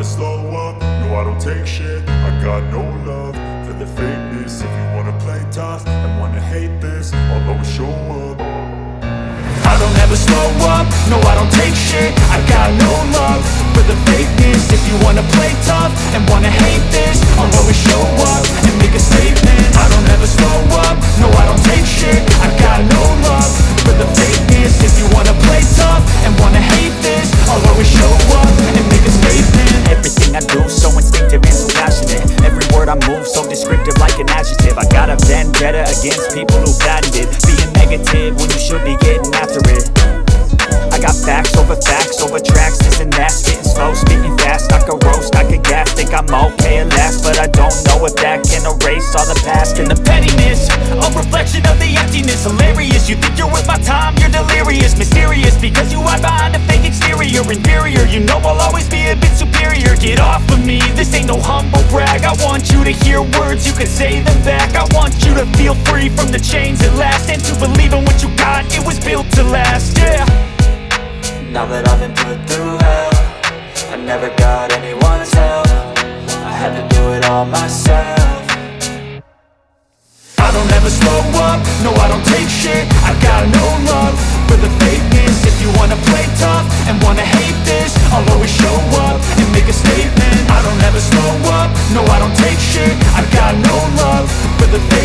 slow up, no I don't take shit. I got no love for the fakeness. If you wanna play tough and wanna hate this, I'll always show up. I don't ever slow up, no I don't take shit. I got no love for the fakeness. If you wanna play tough and wanna hate this, I'll always show up and make a statement. I don't ever slow up, no I don't take shit. I got no love for the fakeness. If you wanna play tough and wanna hate this, I'll always show up and make a statement. Everything I do so instinctive and so passionate. Every word I move so descriptive like an adjective. I got a vendetta against people who patented being negative when you should be getting after it. I got facts over tracks, this and that, spitting slow, speaking fast. I could roast, I could gas, think I'm okay at last, but I don't know if that can erase all the past. And the pettiness, a reflection of the emptiness. Hilarious, you think you're worth my time, you're delirious. Mysterious, because you hide behind a fake exterior. Inferior, you know I'll always be a bit superior. Get off of me, this ain't no humble brag. I want you to hear words, you can say them back. I want you to feel free from the chains at last, and to believe in what you got, it was built to last, yeah. Now that I've been put through hell, I never got anyone's help. I had to do it all myself. I don't ever slow up, no I don't take shit. I got no love for the fakeness. If you wanna play tough and wanna hate this, I'll always show up and make a statement. I don't ever slow up, no I don't take shit. I got no love for the fakeness.